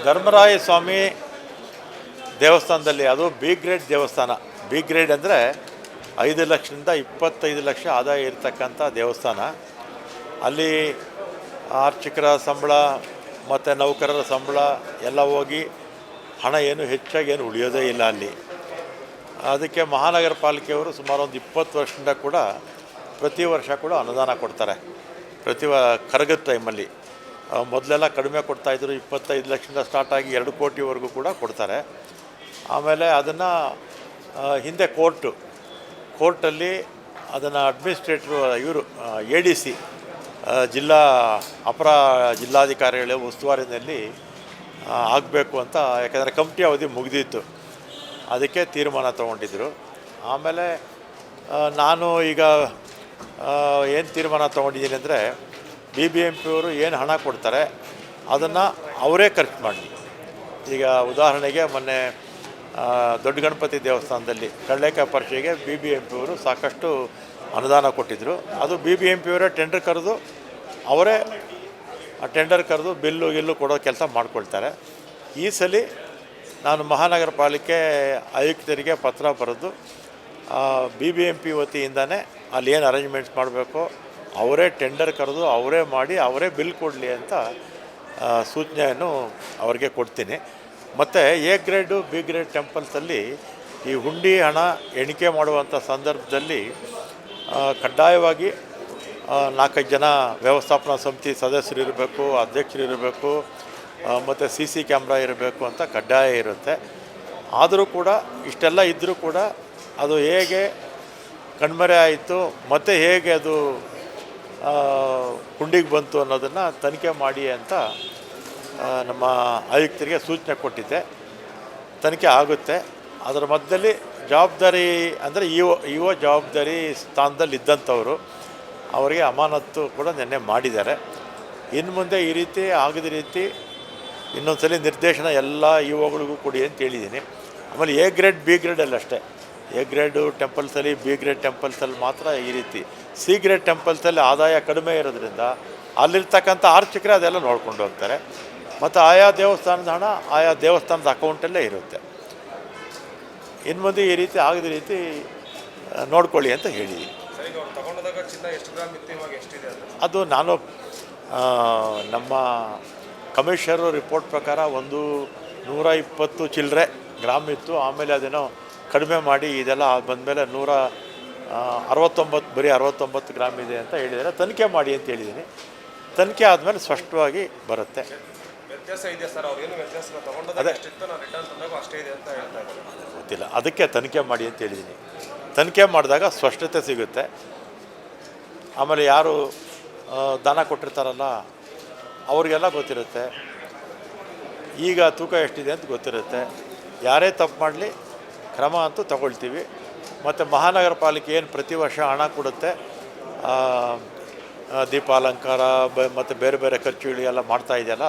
ಧರ್ಮರಾಯ ಸ್ವಾಮಿ ದೇವಸ್ಥಾನದಲ್ಲಿ ಅದು B grade ದೇವಸ್ಥಾನ. ಬಿ ಗ್ರೇಡ್ ಅಂದರೆ 5 ಲಕ್ಷದಿಂದ 25 ಲಕ್ಷ ಆದಾಯ ಇರತಕ್ಕಂಥ ದೇವಸ್ಥಾನ. ಅಲ್ಲಿ ಅರ್ಚಕರ ಸಂಬಳ ಮತ್ತು ನೌಕರರ ಸಂಬಳ ಎಲ್ಲ ಹೋಗಿ ಹಣ ಏನು ಹೆಚ್ಚಾಗಿ ಏನು ಉಳಿಯೋದೇ ಇಲ್ಲ ಅಲ್ಲಿ. ಅದಕ್ಕೆ ಮಹಾನಗರ ಪಾಲಿಕೆಯವರು ಸುಮಾರು ಒಂದು 20 ವರ್ಷದಿಂದ ಕೂಡ ಪ್ರತಿ ವರ್ಷ ಕೂಡ ಅನುದಾನ ಕೊಡ್ತಾರೆ. ಕರಗದ ಟೈಮಲ್ಲಿ ಮೊದಲೆಲ್ಲ ಕಡಿಮೆ ಕೊಡ್ತಾಯಿದ್ರು, 25 ಲಕ್ಷದಿಂದ ಸ್ಟಾರ್ಟ್ ಆಗಿ 2 ಕೋಟಿವರೆಗೂ ಕೂಡ ಕೊಡ್ತಾರೆ. ಆಮೇಲೆ ಅದನ್ನು ಹಿಂದೆ ಕೋರ್ಟಲ್ಲಿ ಅದನ್ನು ಅಡ್ಮಿನಿಸ್ಟ್ರೇಟ್ರು ಇವರು ADC ಜಿಲ್ಲಾ ಅಪರ ಜಿಲ್ಲಾಧಿಕಾರಿಗಳ ಉಸ್ತುವಾರಿನಲ್ಲಿ ಆಗಬೇಕು ಅಂತ, ಯಾಕೆಂದರೆ ಕಮಿಟಿ ಅವಧಿ ಮುಗಿದಿತ್ತು, ಅದಕ್ಕೆ ತೀರ್ಮಾನ ತೊಗೊಂಡಿದ್ದರು. ಆಮೇಲೆ ನಾನು ಈಗ ಏನು ತೀರ್ಮಾನ ತೊಗೊಂಡಿದ್ದೀನಿ ಅಂದರೆ BBMP ಅವರು ಏನು ಹಣ ಕೊಡ್ತಾರೆ ಅದನ್ನು ಅವರೇ ಖರ್ಚು ಮಾಡಲಿ. ಈಗ ಉದಾಹರಣೆಗೆ ಮೊನ್ನೆ ದೊಡ್ಡ ಗಣಪತಿ ದೇವಸ್ಥಾನದಲ್ಲಿ ಕಳ್ಳೆಕಾಯಿ ಪರಿಷೆಗೆ BBMP ಅವರು ಸಾಕಷ್ಟು ಅನುದಾನ ಕೊಟ್ಟಿದ್ದರು. ಅದು BBMP ಅವರೇ ಟೆಂಡರ್ ಕರೆದು ಬಿಲ್ಲು ಕೊಡೋ ಕೆಲಸ ಮಾಡ್ಕೊಳ್ತಾರೆ. ಈ ಸಲ ನಾನು ಮಹಾನಗರ ಪಾಲಿಕೆ ಆಯುಕ್ತರಿಗೆ ಪತ್ರ ಬರೆದು BBMP ವತಿಯಿಂದನೇ ಅಲ್ಲಿ ಏನು ಅರೇಂಜ್ಮೆಂಟ್ಸ್ ಮಾಡಬೇಕು ಅವರೇ ಟೆಂಡರ್ ಕರೆದು ಅವರೇ ಮಾಡಿ ಅವರೇ ಬಿಲ್ ಕೊಡಲಿ ಅಂತ ಸೂಚನೆಯನ್ನು ಅವರಿಗೆ ಕೊಡ್ತೀನಿ. ಮತ್ತು A ಗ್ರೇಡು B ಗ್ರೇಡ್ ಟೆಂಪಲ್ಸಲ್ಲಿ ಈ ಹುಂಡಿ ಹಣ ಎಣಿಕೆ ಮಾಡುವಂಥ ಸಂದರ್ಭದಲ್ಲಿ ಕಡ್ಡಾಯವಾಗಿ 4-5 ಜನ ವ್ಯವಸ್ಥಾಪನಾ ಸಮಿತಿ ಸದಸ್ಯರು ಇರಬೇಕು, ಅಧ್ಯಕ್ಷರು ಇರಬೇಕು, ಮತ್ತು CC ಕ್ಯಾಮ್ರಾ ಇರಬೇಕು ಅಂತ ಕಡ್ಡಾಯ ಇರುತ್ತೆ. ಆದರೂ ಕೂಡ ಇಷ್ಟೆಲ್ಲ ಇದ್ದರೂ ಕೂಡ ಅದು ಹೇಗೆ ಕಣ್ಮರೆ ಆಯಿತು ಮತ್ತು ಹೇಗೆ ಅದು ಹುಂಡಿಗೆ ಬಂತು ಅನ್ನೋದನ್ನು ತನಿಖೆ ಮಾಡಿ ಅಂತ ನಮ್ಮ ಆಯುಕ್ತರಿಗೆ ಸೂಚನೆ ಕೊಟ್ಟಿದ್ದೆ. ತನಿಖೆ ಆಗುತ್ತೆ. ಅದರ ಮಧ್ಯದಲ್ಲಿ ಜವಾಬ್ದಾರಿ ಅಂದರೆ ಇಒ ಜವಾಬ್ದಾರಿ ಸ್ಥಾನದಲ್ಲಿ ಇದ್ದಂಥವರು ಅವರಿಗೆ ಅಮಾನತ್ತು ಕೂಡ ನಿನ್ನೆ ಮಾಡಿದ್ದಾರೆ. ಇನ್ನು ಮುಂದೆ ಈ ರೀತಿ ಆಗದ ರೀತಿ ಇನ್ನೊಂದು ನಿರ್ದೇಶನ ಎಲ್ಲ ಇಒಗಳಿಗೂ ಕೊಡಿ ಅಂತ ಹೇಳಿದ್ದೀನಿ. ಆಮೇಲೆ A ಗ್ರೇಡ್ B ಗ್ರೇಡಲ್ಲಿ ಅಷ್ಟೇ. A ಗ್ರೇಡು ಟೆಂಪಲ್ಸಲ್ಲಿ B ಗ್ರೇಡ್ ಟೆಂಪಲ್ಸಲ್ಲಿ ಮಾತ್ರ ಈ ರೀತಿ. C ಗ್ರೇಡ್ ಟೆಂಪಲ್ಸಲ್ಲಿ ಆದಾಯ ಕಡಿಮೆ ಇರೋದ್ರಿಂದ ಅಲ್ಲಿರ್ತಕ್ಕಂಥ ಅರ್ಚಕರೇ ಅದೆಲ್ಲ ನೋಡ್ಕೊಂಡು ಹೋಗ್ತಾರೆ. ಮತ್ತು ಆಯಾ ದೇವಸ್ಥಾನದ ಹಣ ಆಯಾ ದೇವಸ್ಥಾನದ ಅಕೌಂಟಲ್ಲೇ ಇರುತ್ತೆ. ಇನ್ನು ಮುಂದೆ ಈ ರೀತಿ ಆಗದ ರೀತಿ ನೋಡ್ಕೊಳ್ಳಿ ಅಂತ ಹೇಳಿದ್ದೀನಿ. ಅದು ನಾನು ನಮ್ಮ ಕಮಿಷನರು ರಿಪೋರ್ಟ್ ಪ್ರಕಾರ 120 ಚಿಲ್ಲರೆ ಗ್ರಾಮ್ ಇತ್ತು. ಆಮೇಲೆ ಅದೇನೋ ಕಡಿಮೆ ಮಾಡಿ ಇದೆಲ್ಲ ಬಂದಮೇಲೆ 169 ಬರೀ 69 ಗ್ರಾಮ್ ಇದೆ ಅಂತ ಹೇಳಿದ್ದಾರೆ. ತನಿಖೆ ಮಾಡಿ ಅಂತ ಹೇಳಿದ್ದೀನಿ. ತನಿಖೆ ಆದಮೇಲೆ ಸ್ಪಷ್ಟವಾಗಿ ಬರುತ್ತೆ. ಗೊತ್ತಿಲ್ಲ, ಅದಕ್ಕೆ ತನಿಖೆ ಮಾಡಿ ಅಂತ ಹೇಳಿದ್ದೀನಿ. ತನಿಖೆ ಮಾಡಿದಾಗ ಸ್ಪಷ್ಟತೆ ಸಿಗುತ್ತೆ. ಆಮೇಲೆ ಯಾರು ದಾನ ಕೊಟ್ಟಿರ್ತಾರಲ್ಲ ಅವ್ರಿಗೆಲ್ಲ ಗೊತ್ತಿರುತ್ತೆ, ಈಗ ತೂಕ ಎಷ್ಟಿದೆ ಅಂತ ಗೊತ್ತಿರುತ್ತೆ. ಯಾರೇ ತಪ್ಪು ಮಾಡಲಿ ಕ್ರಮ ಅಂತೂ ತಗೊಳ್ತೀವಿ. ಮತ್ತು ಮಹಾನಗರ ಪಾಲಿಕೆ ಏನು ಪ್ರತಿ ವರ್ಷ ಹಣ ಕೊಡುತ್ತೆ, ದೀಪಾಲಂಕಾರ ಮತ್ತು ಬೇರೆ ಬೇರೆ ಖರ್ಚುಗಳು ಎಲ್ಲ ಮಾಡ್ತಾ ಇದೆಯಲ್ಲ,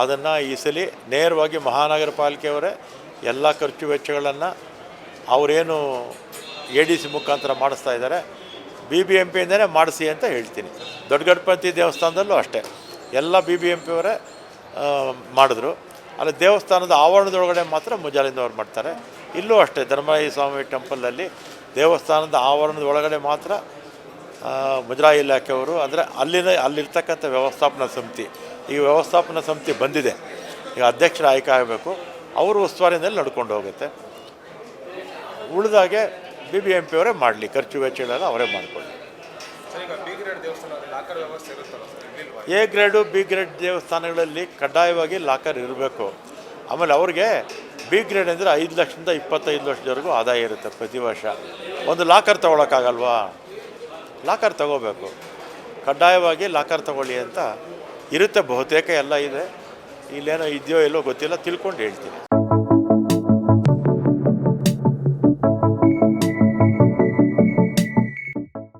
ಅದನ್ನು ಈ ಸಲ ನೇರವಾಗಿ ಮಹಾನಗರ ಪಾಲಿಕೆಯವರೇ ಎಲ್ಲ ಖರ್ಚು ವೆಚ್ಚಗಳನ್ನು ಅವರೇನು ADC ಮುಖಾಂತರ ಮಾಡಿಸ್ತಾ ಇದ್ದಾರೆ, BBMPಯಿಂದನೇ ಮಾಡಿಸಿ ಅಂತ ಹೇಳ್ತೀನಿ. ದೊಡ್ಡ ಗಣಪತಿ ದೇವಸ್ಥಾನದಲ್ಲೂ ಅಷ್ಟೇ ಎಲ್ಲ BBMP ಅವರೇ ಮಾಡಿದ್ರು. ಅಲ್ಲಿ ದೇವಸ್ಥಾನದ ಆವರಣದೊಳಗಡೆ ಮಾತ್ರ ಮುಜಾಲಿಂದವ್ರು ಮಾಡ್ತಾರೆ. ಇಲ್ಲೂ ಅಷ್ಟೇ ಧರ್ಮರಾಯ ಸ್ವಾಮಿ ಟೆಂಪಲಲ್ಲಿ ದೇವಸ್ಥಾನದ ಆವರಣದ ಒಳಗಡೆ ಮಾತ್ರ ಮುಜರಾಯಿ ಇಲಾಖೆಯವರು, ಅಂದರೆ ಅಲ್ಲಿರ್ತಕ್ಕಂಥ ವ್ಯವಸ್ಥಾಪನಾ ಸಮಿತಿ, ಈ ವ್ಯವಸ್ಥಾಪನಾ ಸಮಿತಿ ಬಂದಿದೆ, ಈಗ ಅಧ್ಯಕ್ಷರ ಆಯ್ಕೆ ಆಗಬೇಕು, ಅವರು ಉಸ್ತುವಾರಿನಲ್ಲಿ ನಡ್ಕೊಂಡು ಹೋಗುತ್ತೆ. ಉಳಿದಾಗೆ BBMP ಅವರೇ ಮಾಡಲಿ, ಖರ್ಚು ವೆಚ್ಚಗಳೆಲ್ಲ ಅವರೇ ಮಾಡಿಕೊಳ್ಳಿ. A ಗ್ರೇಡು B ಗ್ರೇಡ್ ದೇವಸ್ಥಾನಗಳಲ್ಲಿ ಕಡ್ಡಾಯವಾಗಿ ಲಾಕರ್ ಇರಬೇಕು. ಆಮೇಲೆ ಅವ್ರಿಗೆ B ಗ್ರೇಡ್ ಅಂದರೆ 5 ಲಕ್ಷದಿಂದ 25 ಲಕ್ಷದವರೆಗೂ ಆದಾಯ ಇರುತ್ತೆ ಪ್ರತಿ ವರ್ಷ. ಒಂದು ಲಾಕರ್ ತೊಗೊಳಕ್ಕಾಗಲ್ವಾ? ಲಾಕರ್ ತೊಗೋಬೇಕು, ಕಡ್ಡಾಯವಾಗಿ ಲಾಕರ್ ತೊಗೊಳ್ಳಿ ಅಂತ ಇರುತ್ತೆ. ಬಹುತೇಕ ಎಲ್ಲ ಇದೆ, ಇಲ್ಲೇನೋ ಇದೆಯೋ ಎಲ್ಲೋ ಗೊತ್ತಿಲ್ಲ, ತಿಳ್ಕೊಂಡು ಹೇಳ್ತೀನಿ.